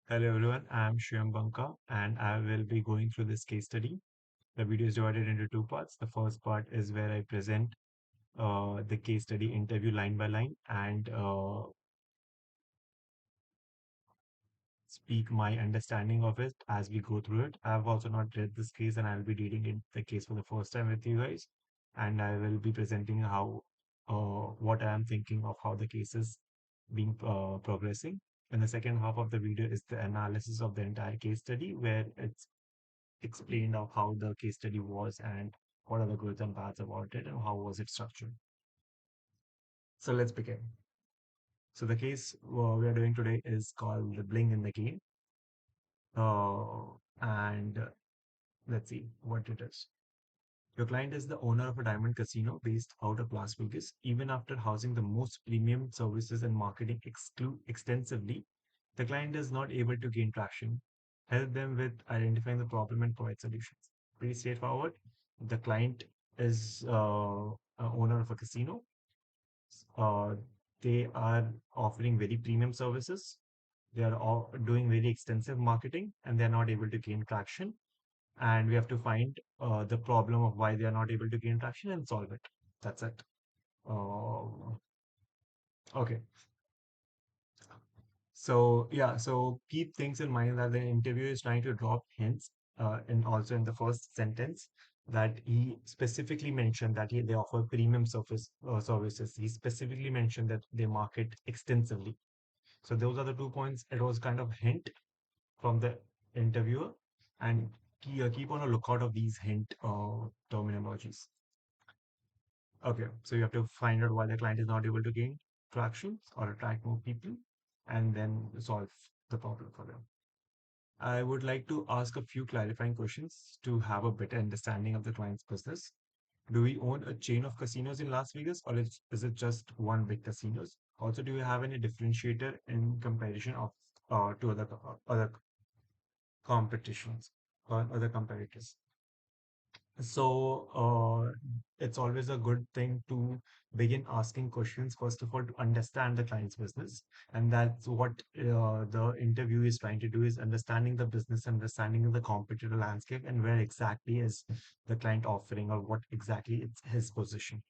Hello everyone, I'm Shyam Banka and I will be going through this case study. The video is divided into two parts. The first part is where I present the case study interview line by line and speak my understanding of it as we go through it. I've also not read this case and I'll be reading the case for the first time with you guys. And I will be presenting what I am thinking of how the case is being progressing. And the second half of the video is the analysis of the entire case study, where it's explained of how the case study was and what are the goods and bads about it and how was it structured. So let's begin. So the case we are doing today is called the Bling in the Game. And let's see what it is. Your client is the owner of a diamond casino based out of Las Vegas. Even after housing the most premium services and marketing extensively, the client is not able to gain traction. Help them with identifying the problem and provide solutions. Pretty straightforward. The client is a owner of a casino. Uh, they are offering very premium services. They are all doing very extensive marketing and they're not able to gain traction. And we have to find the problem of why they are not able to gain traction and solve it. That's it. Uh, okay. So yeah, so keep things in mind that the interviewer is trying to drop hints, and also in the first sentence that he specifically mentioned that they offer premium services. He specifically mentioned that they market extensively. So those are the 2 points. It was kind of hint from the interviewer, and keep on a lookout of these hint terminologies. Okay, so you have to find out why the client is not able to gain traction or attract more people, and then solve the problem for them. I would like to ask a few clarifying questions to have a better understanding of the client's business. Do we own a chain of casinos in Las Vegas, or is it just one big casinos? Also, do you have any differentiator in comparison of to other competitions or other competitors? So it's always a good thing to begin asking questions, first of all, to understand the client's business. And that's what the interview is trying to do is understanding the business, understanding the competitor landscape, and where exactly is the client offering or what exactly is his position.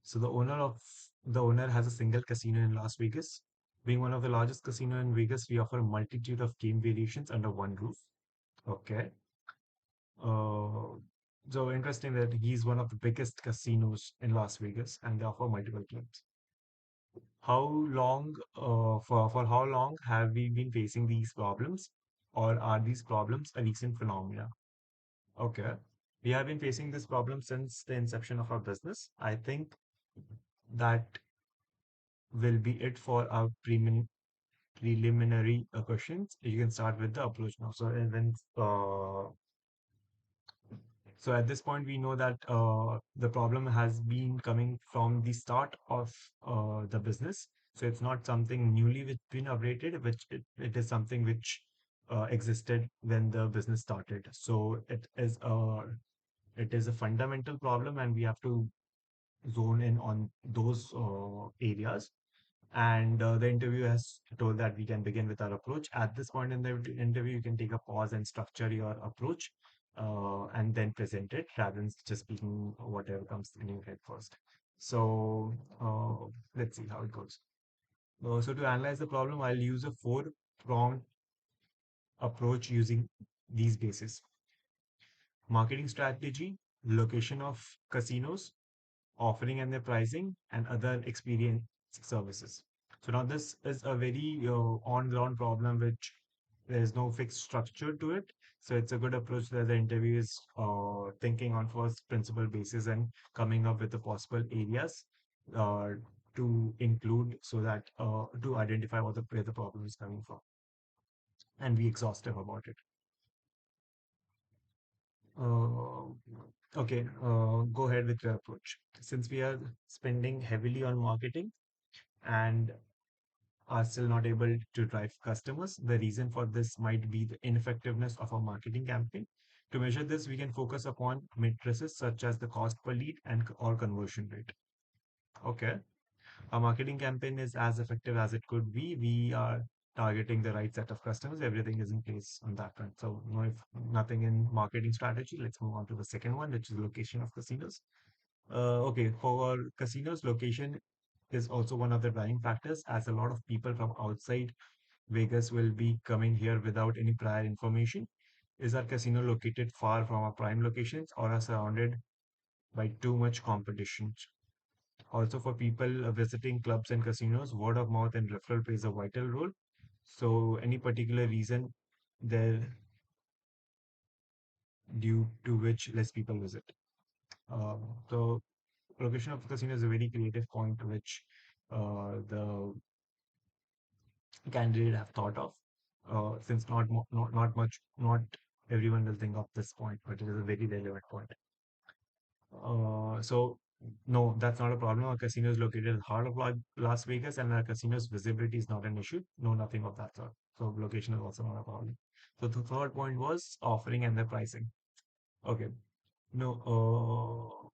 So the owner has a single casino in Las Vegas. Being one of the largest casino in Vegas, we offer a multitude of game variations under one roof. Okay. Uh, so interesting that he's one of the biggest casinos in Las Vegas and they offer multiple games. How long, for how long have we been facing these problems, or are these problems a recent phenomena? Okay, we have been facing this problem since the inception of our business. I think that will be it for our preliminary questions. You can start with the approach now. So at this point, we know that the problem has been coming from the start of the business. So it's not something newly which been updated, it is something which existed when the business started. So it is a fundamental problem, and we have to zone in on those areas. And the interview has told that we can begin with our approach. At this point in the interview, you can take a pause and structure your approach and then present it rather than just speaking whatever comes in your head first. So let's see how it goes. So to analyze the problem, I'll use a four-pronged approach using these bases: marketing strategy, location of casinos, offering and their pricing, and other experience services. So now this is a very on-ground problem which there is no fixed structure to it. So it's a good approach that the interview is thinking on first principle basis and coming up with the possible areas uh, to include so that to identify where the problem is coming from and be exhaustive about it. Uh, okay, go ahead with your approach. Since we are spending heavily on marketing and are still not able to drive customers, the reason for this might be the ineffectiveness of our marketing campaign. To measure this, we can focus upon matrices such as the cost per lead and or conversion rate. Okay, our marketing campaign is as effective as it could be. We are targeting the right set of customers. Everything is in place on that front. So, no, if nothing in marketing strategy, let's move on to the second one, which is location of casinos. Okay, for casinos, location is also one of the driving factors, as a lot of people from outside Vegas will be coming here without any prior information. Is our casino located far from our prime locations or are surrounded by too much competition? Also, for people visiting clubs and casinos, word of mouth and referral plays a vital role. So, any particular reason there due to which less people visit? So, location of casino is a very creative point which the candidate have thought of. Since not much, not everyone will think of this point, but it is a very relevant point. So no, that's not a problem. Our casino is located in the heart of Las Vegas, and our casino's visibility is not an issue. No, nothing of that sort. So location is also not a problem. So the third point was offering and the pricing. Okay. No,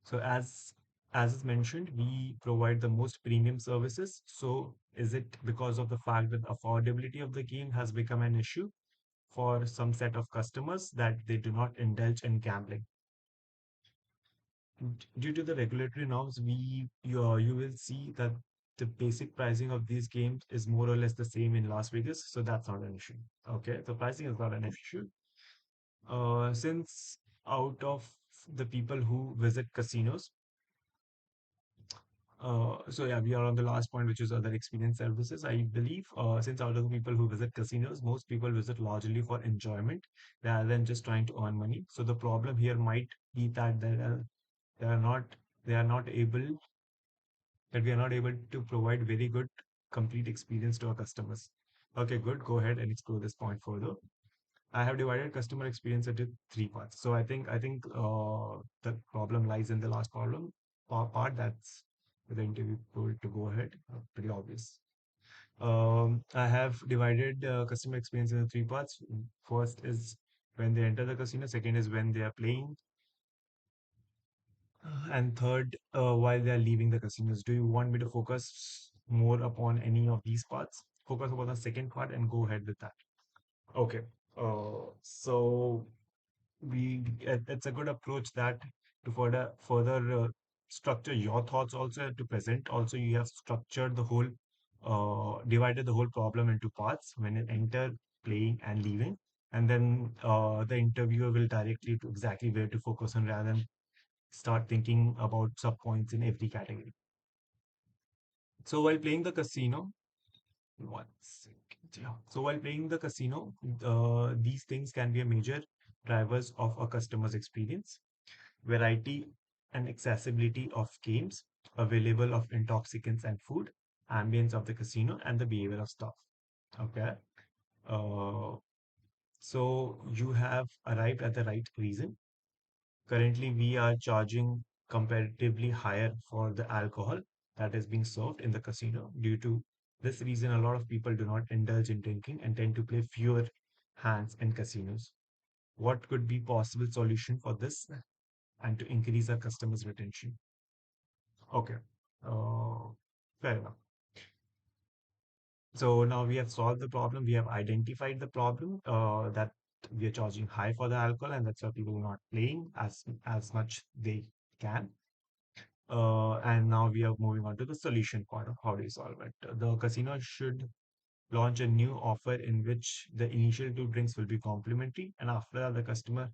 so as is mentioned, we provide the most premium services. So is it because of the fact that affordability of the game has become an issue for some set of customers that they do not indulge in gambling? Due to the regulatory norms, you will see that the basic pricing of these games is more or less the same in Las Vegas, so that's not an issue. Okay, the pricing is not an issue. Since out of the people who visit casinos, so yeah, we are on the last point, which is other experience services. I believe, since out of the people who visit casinos, most people visit largely for enjoyment rather than just trying to earn money. So the problem here might be that they are not they are not able that we are not able to provide very good complete experience to our customers. Okay, good. Go ahead and explore this point further. I have divided customer experience into three parts. So I think the problem lies in the last problem part. That's the interview told to go ahead. Pretty obvious. I have divided customer experience into three parts. First is when they enter the casino. Second is when they are playing, and third, while they are leaving the casinos. Do you want me to focus more upon any of these parts? Focus upon the second part and go ahead with that. Okay. So it's a good approach that to further structure your thoughts also to present. Also, you have structured the whole, divided the whole problem into parts when you enter, playing, and leaving. And then the interviewer will directly to exactly where to focus on rather than start thinking about sub points in every category. So while playing the casino, one second, yeah. So while playing the casino, these things can be a major drivers of a customer's experience. Variety and accessibility of games, available of intoxicants and food, ambience of the casino, and the behavior of staff. Okay. Uh, so you have arrived at the right reason. Currently, we are charging comparatively higher for the alcohol that is being served in the casino. Due to this reason, a lot of people do not indulge in drinking and tend to play fewer hands in casinos. What could be possible solution for this and to increase our customers' retention? Okay, uh, fair enough. So now we have solved the problem. We have identified the problem that we are charging high for the alcohol, and that's why people are not playing as much they can. And now we are moving on to the solution part of how do you solve it. The casino should launch a new offer in which the initial two drinks will be complimentary, and after that, the customer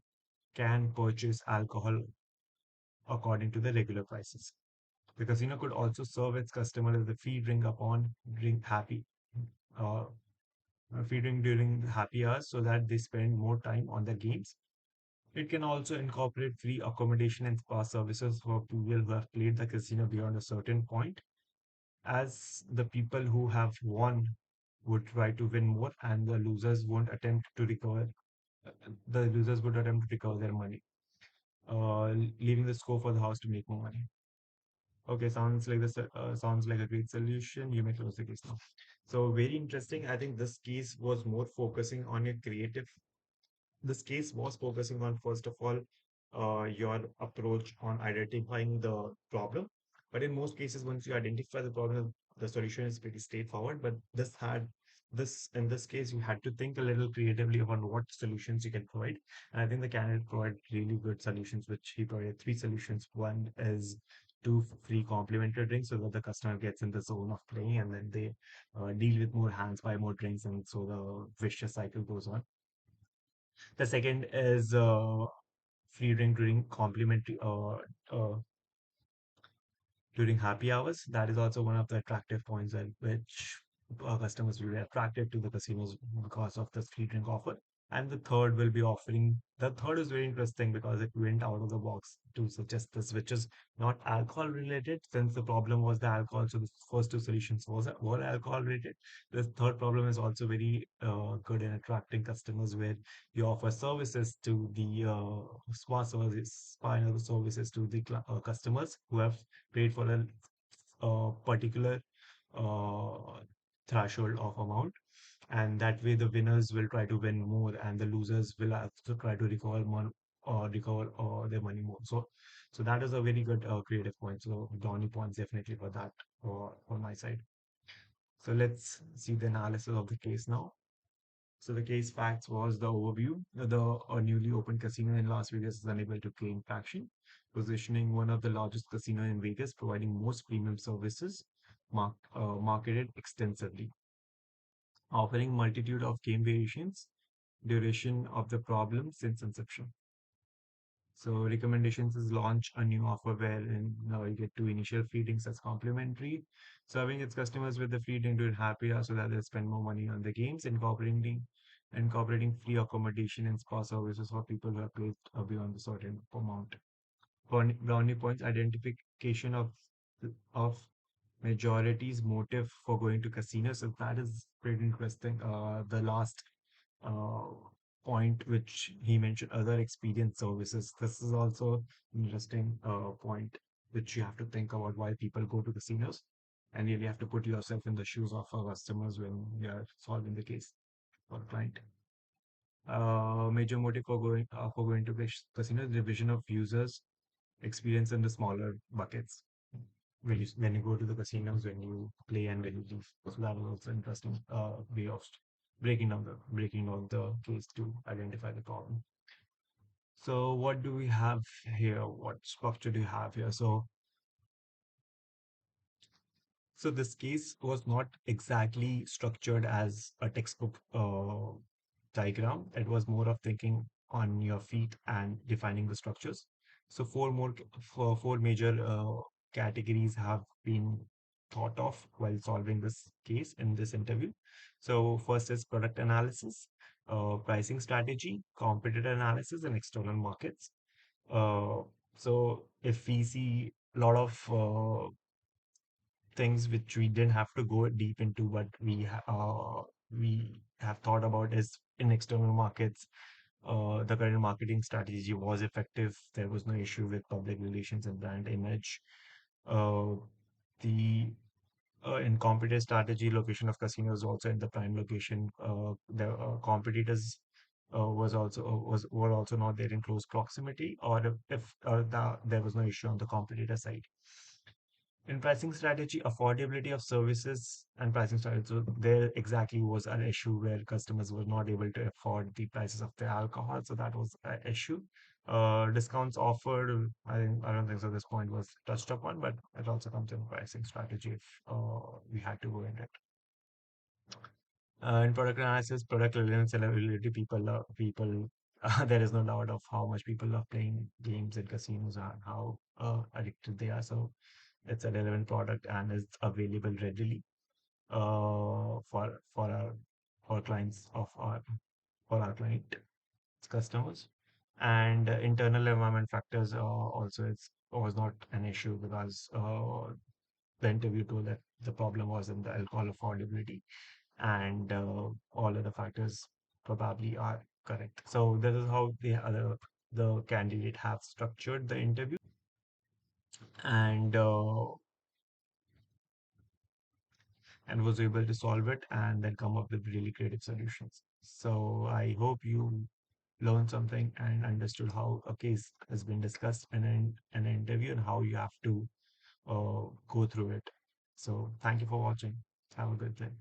can purchase alcohol according to the regular prices. The casino could also serve its customers the free drink upon drink happy, uh, free drink during the happy hours so that they spend more time on their games. It can also incorporate free accommodation and spa services for people who have played the casino beyond a certain point, as the people who have won would try to win more and the losers won't attempt to recover the losers would attempt to recover their money, leaving the scope for the house to make more money. Okay, sounds like a great solution. You may close the case now. So very interesting. I think this case was more focusing on a creative. This case was focusing on, first of all, your approach on identifying the problem. But in most cases, once you identify the problem, the solution is pretty straightforward, but in this case, you had to think a little creatively on what solutions you can provide. And I think the candidate provided really good solutions, which he provided three solutions. One is two free complimentary drinks so that the customer gets in the zone of playing, and then they deal with more hands, buy more drinks, and so the vicious cycle goes on. The second is free drink during complimentary during happy hours. That is also one of the attractive points that which customers will be attracted to the casinos because of the free drink offer. And the third will be offering. The third is very interesting because it went out of the box to suggest this, which is not alcohol related, since the problem was the alcohol. So the first two solutions were alcohol related. The third problem is also very good in attracting customers, where you offer services to the spa and other services to the customers who have paid for a particular uh, threshold of amount, and that way the winners will try to win more and the losers will have to try to recover more or recover their money more. So that is a very good creative point. So Donny points definitely for that on my side. So let's see the analysis of the case now. So the case facts was the overview. The newly opened casino in Las Vegas is unable to gain traction, positioning one of the largest casino in Vegas, providing most premium services, marketed extensively, offering multitude of game variations, duration of the problem since inception. So recommendations is launch a new offer wherein you get two initial free drinks as complimentary, serving its customers with the free drink during happy hour so that they spend more money on the games, incorporating free accommodation and spa services for people who have played beyond the certain amount. Brownie points identification of majority's motive for going to casinos. So that is pretty interesting. The last uh, point which he mentioned, other experience services. This is also an interesting point which you have to think about why people go to casinos, and you really have to put yourself in the shoes of our customers when you are solving the case for a client. Major motive for going to casinos, division of users experience in the smaller buckets when you go to the casinos, when you play and when you leave. So that was also interesting way of breaking down the case to identify the problem. So what do we have here? What structure do you have here? So this case was not exactly structured as a textbook diagram. It was more of thinking on your feet and defining the structures. So four major categories have been thought of while solving this case in this interview. So first is product analysis, pricing strategy, competitor analysis, and external markets. Uh, so if we see a lot of things which we didn't have to go deep into, but we have thought about is in external markets. The current marketing strategy was effective. There was no issue with public relations and brand image. Uh, the In competitor strategy, location of casinos also in the prime location. The competitors were also not there in close proximity, or if there was no issue on the competitor side. In pricing strategy, affordability of services and pricing strategy. So there exactly was an issue where customers were not able to afford the prices of the alcohol. So that was an issue. Discounts offered, I don't think so. This point was touched upon, but it also comes in pricing strategy if we had to go into it. In product analysis, product relevance and availability, people. There is no doubt of how much people love playing games in casinos and how addicted they are. So it's a relevant product and is available readily for our clients of our for our client customers. And internal environment factors also it's was not an issue because the interview told that the problem was in the alcohol affordability, and all other factors probably are correct. So this is how the candidate have structured the interview, and was able to solve it and then come up with really creative solutions. So I hope you learned something and understood how a case has been discussed in an interview and how you have to go through it. So thank you for watching. Have a good day.